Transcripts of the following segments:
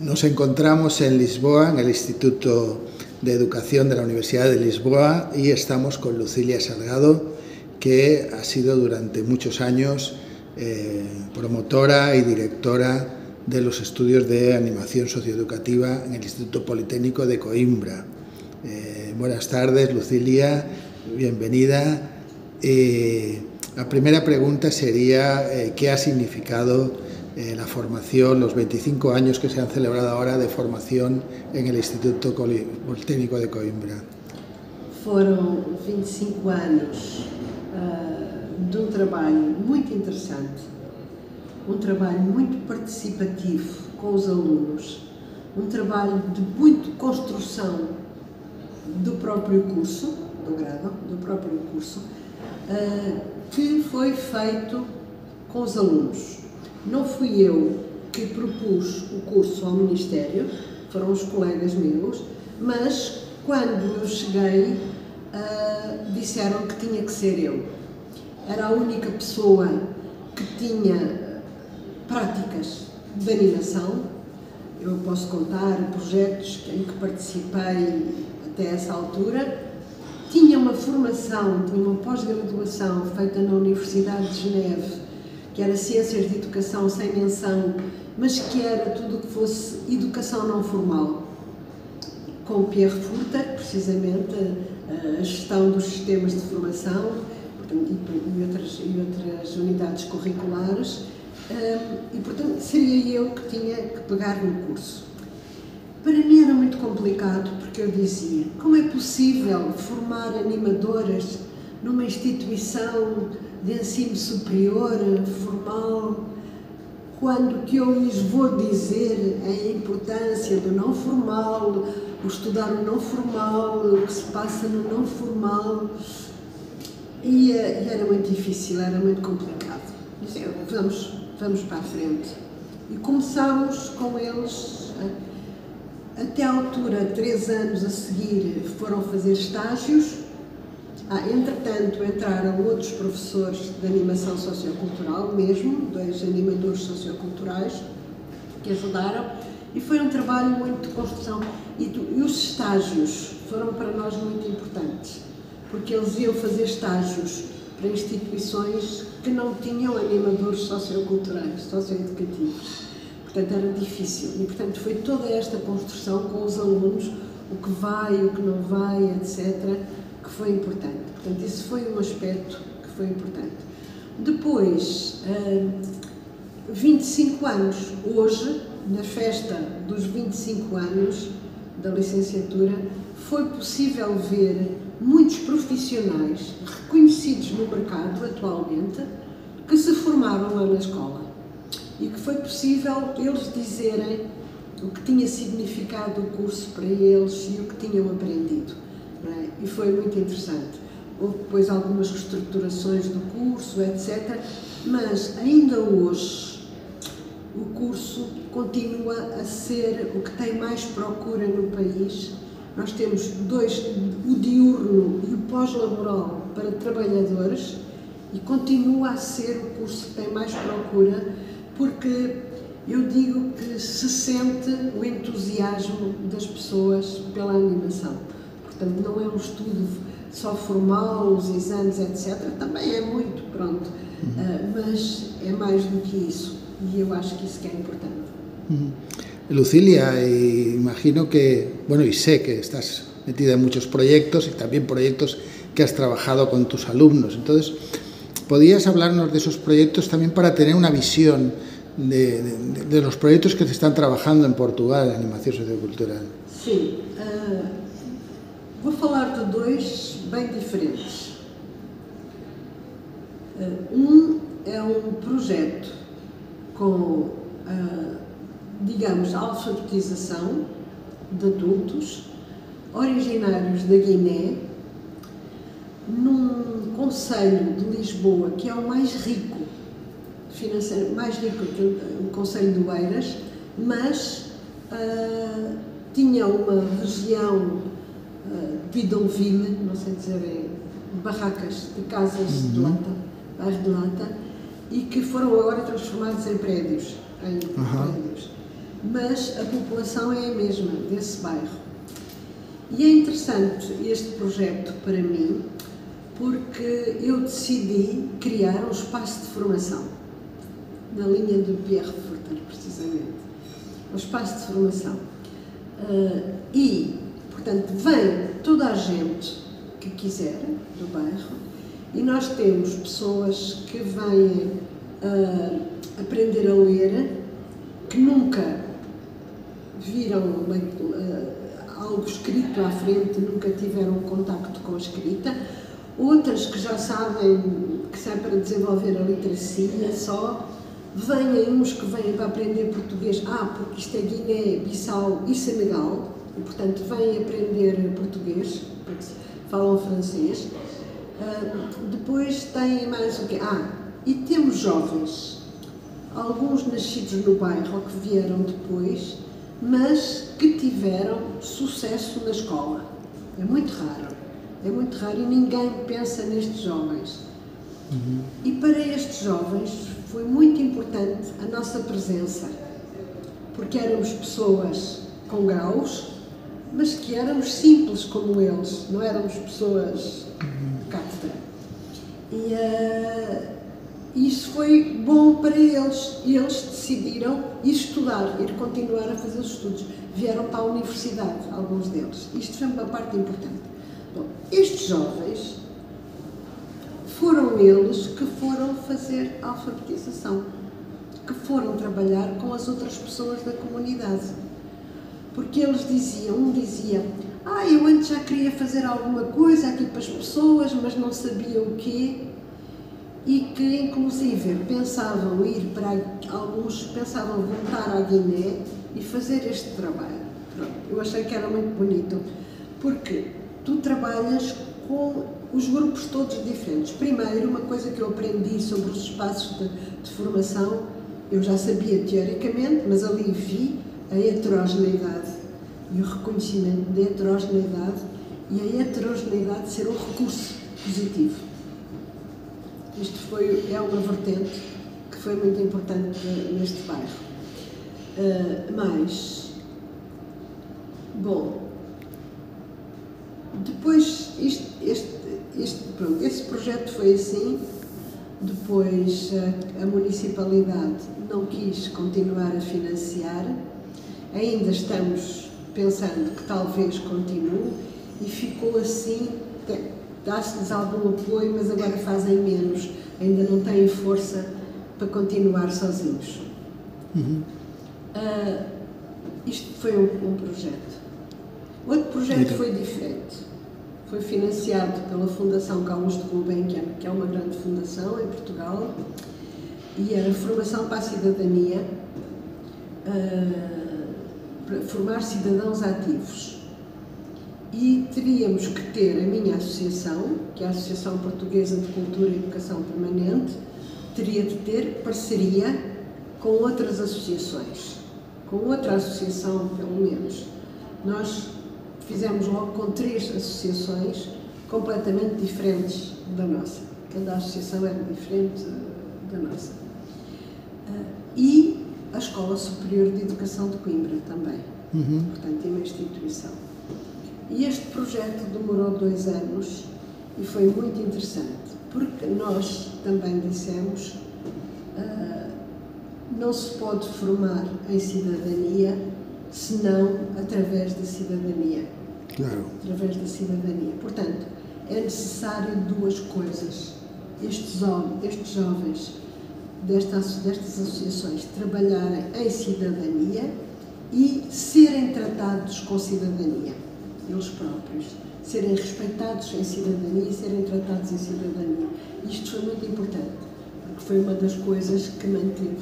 Nos encontramos en Lisboa, en el Instituto de Educación de la Universidad de Lisboa, y estamos con Lucília Salgado, que ha sido durante muchos años promotora y directora de los estudios de animación socioeducativa en el Instituto Politécnico de Coimbra. Buenas tardes, Lucília, bienvenida. La primera pregunta sería ¿qué ha significado la formación, los 25 años que se han celebrado ahora de formación en el Instituto Politécnico de Coimbra? Foram 25 anos de um trabalho muito interessante, um trabalho muito participativo com os alunos, um trabalho de muito construção do próprio curso, do grado, do próprio curso, que foi feito com os alunos. Não fui eu que propus o curso ao Ministério, foram os colegas meus, mas quando eu cheguei disseram que tinha que ser eu. Era a única pessoa que tinha práticas de animação. Eu posso contar projetos em que participei até essa altura. Tinha uma formação, tinha uma pós-graduação feita na Universidade de Geneve, que era Ciências de Educação sem menção, mas que era tudo o que fosse educação não formal, com Pierre Furter, precisamente, a gestão dos sistemas de formação e outras unidades curriculares, e portanto seria eu que tinha que pegar no curso. Para mim era muito complicado, porque eu dizia, como é possível formar animadoras numa instituição de ensino superior, formal, quando o que eu lhes vou dizer é a importância do não formal, o estudar o não formal, o que se passa no não formal, e era muito difícil, era muito complicado. Dizia, vamos para a frente. E começámos com eles, até à altura, 3 anos a seguir, foram fazer estágios. Entretanto, entraram outros professores de animação sociocultural, mesmo, 2 animadores socioculturais, que ajudaram, e foi um trabalho muito de construção. E os estágios foram para nós muito importantes, porque eles iam fazer estágios para instituições que não tinham animadores socioculturais, socioeducativos. Portanto, era difícil. E, portanto, foi toda esta construção com os alunos, o que vai, o que não vai, etc., que foi importante. Portanto, isso foi um aspecto que foi importante. Depois, 25 anos, hoje, na festa dos 25 anos da licenciatura, foi possível ver muitos profissionais reconhecidos no mercado atualmente que se formaram lá na escola e que foi possível eles dizerem o que tinha significado o curso para eles e o que tinham aprendido. E foi muito interessante. Houve depois algumas reestruturações do curso, etc. Mas ainda hoje o curso continua a ser o que tem mais procura no país. Nós temos 2, o diurno e o pós-laboral para trabalhadores, e continua a ser o curso que tem mais procura, porque eu digo que se sente o entusiasmo das pessoas pela animação. Portanto, não é um estudo só formal, os exames, etc. Também é muito, pronto. Mas é mais do que isso. E eu acho que isso que é importante. Lucília, imagino que, bueno, y sé que estás metida en muchos proyectos y también proyectos que has trabajado con tus alumnos. Entonces, ¿podrías hablarnos de esos proyectos también para tener una visión de los proyectos que se están trabajando en Portugal, en animación sociocultural? Sí. Vou falar de 2 bem diferentes. Um é um projeto com, digamos, a alfabetização de adultos originários da Guiné, num concelho de Lisboa que é o mais rico, financeiro, mais rico que o concelho de Oeiras, mas tinha uma região bidonville, não sei dizer bem, barracas de casas de lata, bairro de lata, e que foram agora transformados em prédios. mas a população é a mesma desse bairro. E é interessante este projeto para mim, porque eu decidi criar um espaço de formação, na linha do Pierre Furter, precisamente, um espaço de formação. E, portanto, vem toda a gente que quiser do bairro, e nós temos pessoas que vêm aprender a ler, que nunca viram algo escrito à frente, nunca tiveram contacto com a escrita, outras que já sabem que é para desenvolver a literacia só, vêm uns que vêm para aprender português, porque isto é Guiné, Bissau e Senegal, e portanto vêm aprender português, porque falam francês. Depois tem mais o quê? E temos jovens, alguns nascidos no bairro que vieram depois, mas que tiveram sucesso na escola. É muito raro e ninguém pensa nestes jovens. E para estes jovens foi muito importante a nossa presença, porque éramos pessoas com graus, mas que éramos simples como eles, não éramos pessoas de cátedra. E isso foi bom para eles, e eles decidiram ir estudar, ir continuar a fazer os estudos. Vieram para a universidade, alguns deles. Isto foi uma parte importante. Bom, estes jovens foram eles que foram fazer a alfabetização, que foram trabalhar com as outras pessoas da comunidade. Porque eles diziam, um dizia, eu antes já queria fazer alguma coisa aqui para as pessoas, mas não sabia o quê. E que, inclusive, pensavam voltar à Guiné e fazer este trabalho. Pronto, eu achei que era muito bonito, porque tu trabalhas com os grupos todos diferentes. Primeiro, uma coisa que eu aprendi sobre os espaços de formação, eu já sabia teoricamente, mas ali vi a heterogeneidade e o reconhecimento da heterogeneidade e a heterogeneidade ser um recurso positivo. Isto é uma vertente que foi muito importante neste bairro. Depois esse projeto foi assim. Depois a municipalidade não quis continuar a financiar. Ainda estamos pensando que talvez continue e ficou assim. Dá-se-lhes algum apoio, mas agora fazem menos, ainda não têm força para continuar sozinhos. Isto foi um projeto. Outro projeto foi diferente. Foi financiado pela Fundação Carlos de Gulbenkian, que é uma grande fundação em Portugal, e era formação para a cidadania, para formar cidadãos ativos. E teríamos que ter a minha associação, que é a Associação Portuguesa de Cultura e Educação Permanente, teria de ter parceria com outras associações, com outra associação, pelo menos. Nós fizemos logo com 3 associações completamente diferentes da nossa. Cada associação era diferente da nossa. E a Escola Superior de Educação de Coimbra também. Portanto, é uma instituição. E este projeto demorou 2 anos e foi muito interessante, porque nós também dissemos não se pode formar em cidadania senão através da cidadania. Claro. Através da cidadania. Portanto, é necessário 2 coisas. Estes jovens destas associações trabalharem em cidadania e serem tratados com cidadania. Eles próprios, serem respeitados em cidadania e serem tratados em cidadania. Isto foi muito importante, porque foi uma das coisas que manteve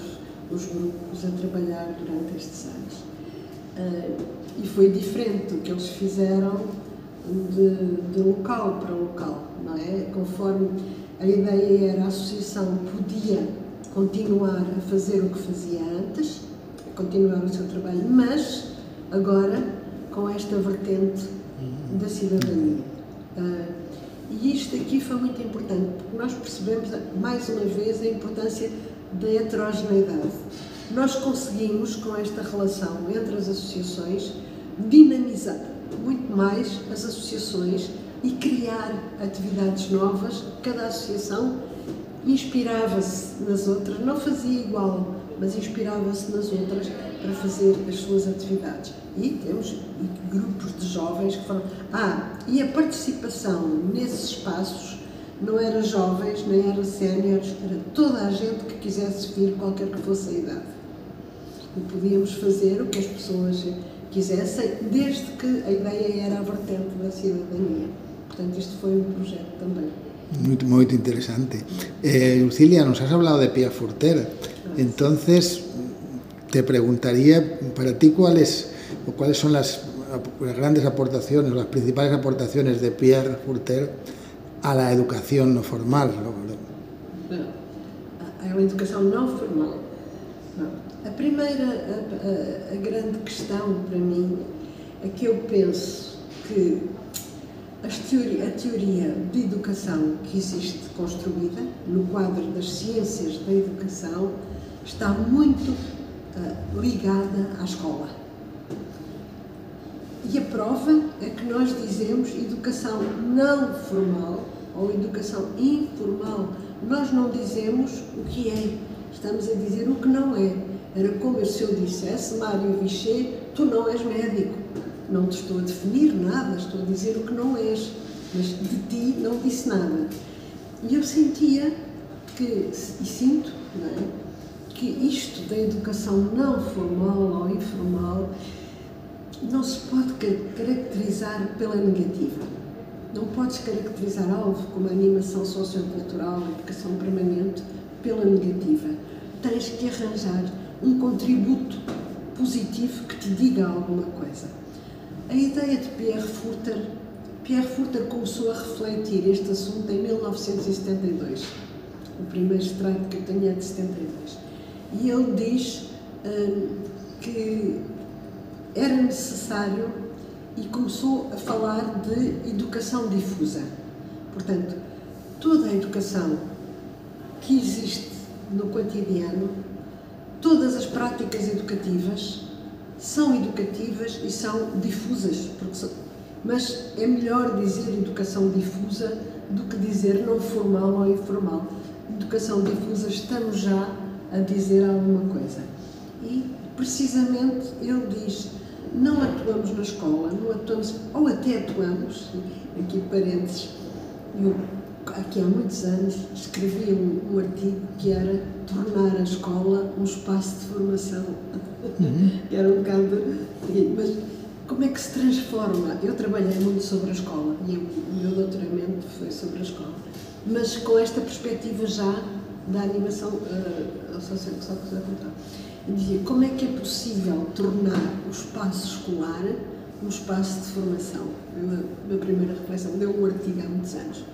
os grupos a trabalhar durante estes anos. E foi diferente do que eles fizeram de local para local, não é? Conforme a ideia era, a associação podia continuar a fazer o que fazia antes, continuar o seu trabalho, mas agora com esta vertente da cidadania. E isto aqui foi muito importante, porque nós percebemos, mais uma vez, a importância da heterogeneidade. nós conseguimos, com esta relação entre as associações, dinamizar muito mais as associações e criar atividades novas. Cada associação inspirava-se nas outras, não fazia igual, mas inspirava-se nas outras para fazer as suas atividades. E temos grupos de jovens que falam, e a participação nesses espaços não era jovens, nem era séniores, era toda a gente que quisesse vir, qualquer que fosse a idade. E podíamos fazer o que as pessoas quisessem, desde que a ideia era a vertente da cidadania. Portanto, isto foi um projeto também. Muy interesante. Lucília, nos has hablado de Pierre Furter. Entonces, te preguntaría para ti cuáles son las grandes aportaciones, las principales aportaciones de Pierre Furter a la educación no formal. A educação não formal. Não. A primeira, a grande questão para mim é que eu penso que a teoria de educação que existe construída no quadro das ciências da educação está muito ligada à escola. E a prova é que nós dizemos educação não formal ou educação informal. Nós não dizemos o que é, estamos a dizer o que não é. Era como se eu dissesse, Mário Vichet, tu não és médico. Não te estou a definir nada, estou a dizer o que não és, mas de ti não disse nada. E eu sentia que, e sinto, não é, que isto da educação não formal ou informal não se pode caracterizar pela negativa. Não podes caracterizar algo como a animação sociocultural, a educação permanente, pela negativa. Tens que arranjar um contributo positivo que te diga alguma coisa. A ideia de Pierre Furter começou a refletir este assunto em 1972. O primeiro extrato que eu tenho é de 72. E ele diz que era necessário e começou a falar de educação difusa. Portanto, toda a educação que existe no cotidiano, todas as práticas educativas são educativas e são difusas, mas é melhor dizer educação difusa do que dizer não formal ou informal. Educação difusa, estamos já a dizer alguma coisa. E, precisamente, ele diz, não atuamos na escola, não atuamos, ou até atuamos, aqui parênteses, eu aqui há muitos anos escrevi um artigo que era tornar a escola um espaço de formação. Era um bocado, mas como é que se transforma? Eu trabalhei muito sobre a escola e o meu doutoramento foi sobre a escola, mas com esta perspectiva já da animação sociocultural. Eu dizia, como é que é possível tornar o espaço escolar um espaço de formação? A minha primeira reflexão, deu um artigo há muitos anos.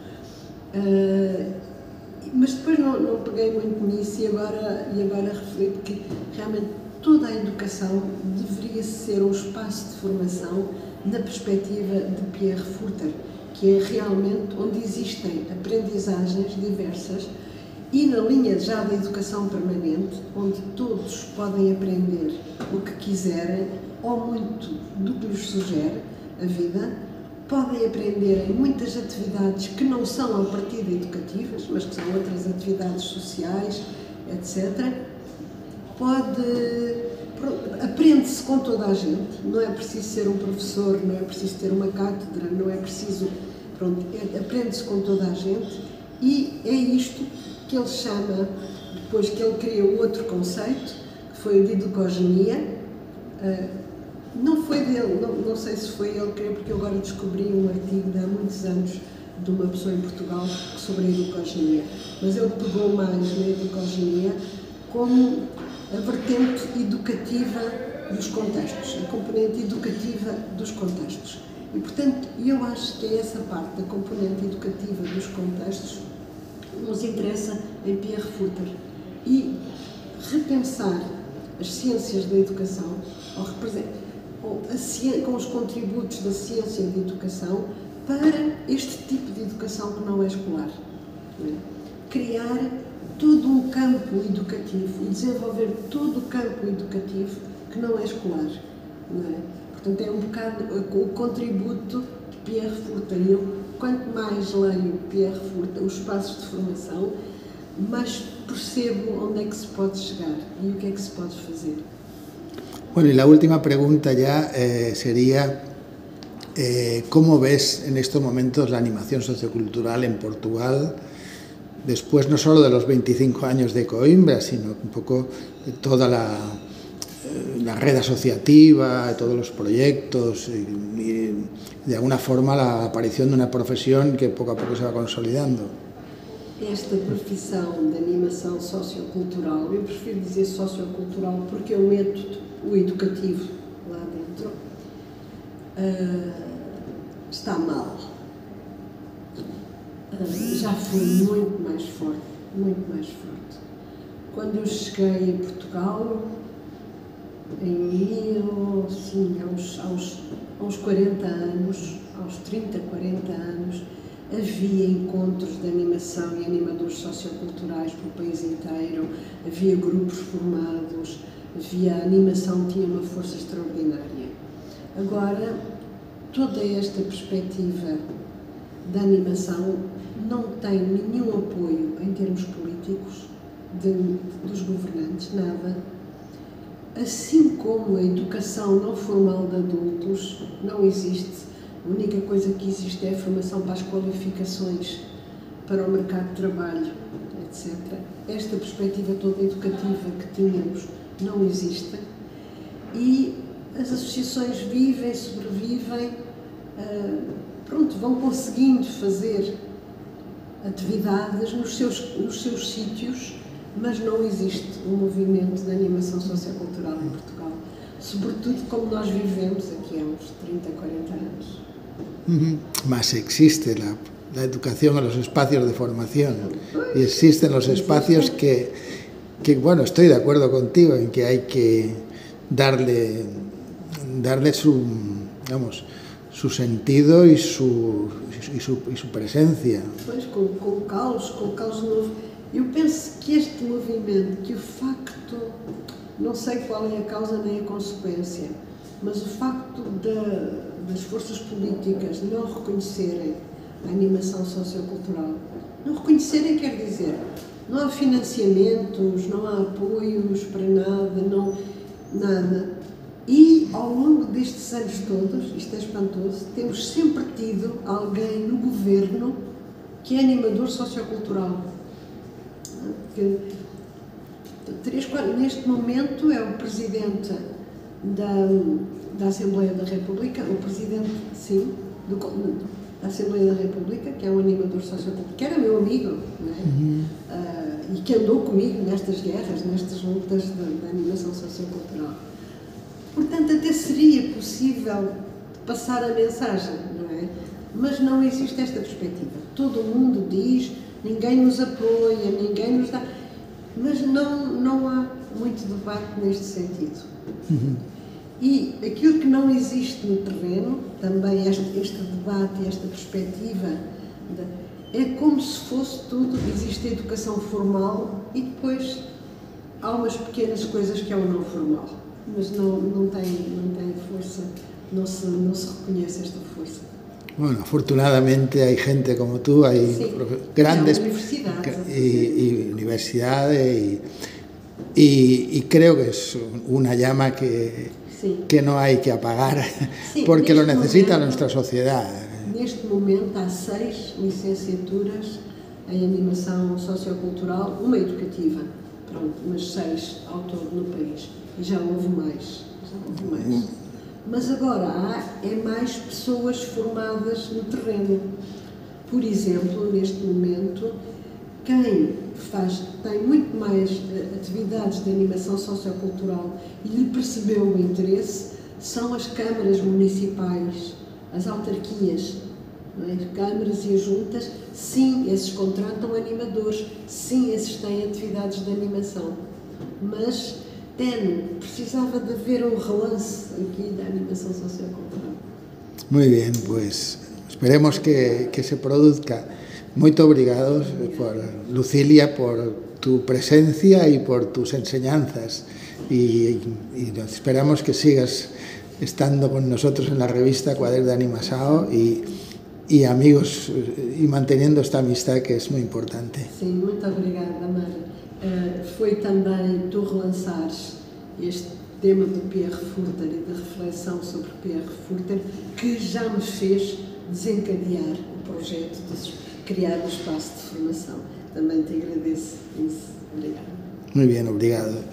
Mas depois não peguei muito nisso e agora reflito que realmente toda a educação deveria ser um espaço de formação na perspectiva de Pierre Furter, que é realmente onde existem aprendizagens diversas e na linha já da educação permanente, onde todos podem aprender o que quiserem ou muito do que lhes sugere a vida, podem aprender em muitas atividades que não são a partida educativas, mas que são outras atividades sociais, etc. Aprende-se com toda a gente, não é preciso ser um professor, não é preciso ter uma cátedra, não é preciso, aprende-se com toda a gente e é isto que ele chama, depois que ele criou outro conceito, que foi o de educogenia. Não foi dele, não sei se foi ele, porque eu agora descobri um artigo de há muitos anos de uma pessoa em Portugal sobre a educogenia, mas ele pegou mais na educogenia como a vertente educativa dos contextos, a componente educativa dos contextos. E, portanto, eu acho que é essa parte da componente educativa dos contextos que nos interessa em Pierre Furter. E repensar as ciências da educação, com os contributos da ciência de educação para este tipo de educação que não é escolar. Criar todo um campo educativo e desenvolver todo o campo educativo que não é escolar, não é? Portanto, é um bocado o contributo de Pierre Furta. E eu, quanto mais leio Pierre Furta, os passos de formação, mais percebo onde é que se pode chegar y o que é que se pode fazer. Bueno, y la última pregunta ya sería, ¿cómo ves en estos momentos la animación sociocultural en Portugal, después no solo de los 25 años de Coimbra, sino un poco de toda la red asociativa, todos los proyectos y de alguna forma la aparición de una profesión que poco a poco se va consolidando? Esta profissão de animação sociocultural, eu prefiro dizer sociocultural porque eu meto o educativo lá dentro, está mal. Já foi muito mais forte, muito mais forte. Quando eu cheguei a Portugal, aos 40 anos, aos 30, 40 anos, havia encontros de animação e animadores socioculturais pelo país inteiro, havia grupos formados, a animação tinha uma força extraordinária. Agora, toda esta perspectiva da animação não tem nenhum apoio em termos políticos dos governantes, nada. Assim como a educação não formal de adultos não existe. A única coisa que existe é a formação para as qualificações para o mercado de trabalho, etc. Esta perspectiva toda educativa que tínhamos não existe e as associações vivem, sobrevivem, vão conseguindo fazer atividades nos seus sítios, mas não existe um movimento de animação sociocultural em Portugal, sobretudo como nós vivemos aqui há uns 30, 40 anos. Más existe la educación en los espacios de formación y existen los espacios que, bueno, estoy de acuerdo contigo en que hay que darle su sentido y su presencia. Pois, com o caos novo. Eu penso que este movimento, que o facto, não sei qual é a causa nem a consequência, mas o facto das forças políticas não reconhecerem a animação sociocultural, não reconhecerem quer dizer, não há financiamentos, não há apoios para nada. E ao longo destes anos todos, isto é espantoso, temos sempre tido alguém no governo que é animador sociocultural. Neste momento é o Presidente da Assembleia da República, o Presidente, sim, da Assembleia da República, que é um animador sociocultural, que era meu amigo, não é? E que andou comigo nestas guerras, nestas lutas da animação sociocultural. Portanto, até seria possível passar a mensagem, não é? Mas não existe esta perspectiva. Todo mundo diz, ninguém nos apoia, ninguém nos dá... Mas não há muito debate neste sentido. E aquilo que não existe no terreno, também este debate e esta perspectiva, é como se fosse tudo, existe a educação formal e depois há umas pequenas coisas que é o não formal, mas não tem força, não se reconhece esta força. Bueno, afortunadamente hay gente como tú, hay grandes universidades y creo que es una llama que no hay que apagar porque lo necesita nuestra sociedad. Neste momento há 6 licenciaturas em animação sociocultural, uma educativa, mas 6 ao todo no país e já houve mais. Mas agora é mais pessoas formadas no terreno. Por exemplo, neste momento, quem tem muito mais atividades de animação sociocultural e lhe percebeu o interesse são as câmaras municipais, as autarquias, não é? As câmaras e as juntas, sim, esses contratam animadores, sim, esses têm atividades de animação, mas precisava de haver um relance aqui da animação sociocultural. Muy bien, pues esperemos que se produzca. Muito obrigado, Lucilia, por tu presencia y por tus enseñanzas. Y esperamos que sigas estando con nosotros en la revista Quaderns d'Animação e amigos, e mantendo esta amistad que é muito importante. Sim, muito obrigada, Mário. Foi também tu relançares este tema do Pierre Furter e da reflexão sobre Pierre Furter que já me fez desencadear o projeto de criar um espaço de formação. Também te agradeço isso. Obrigada. Muito bem, obrigado.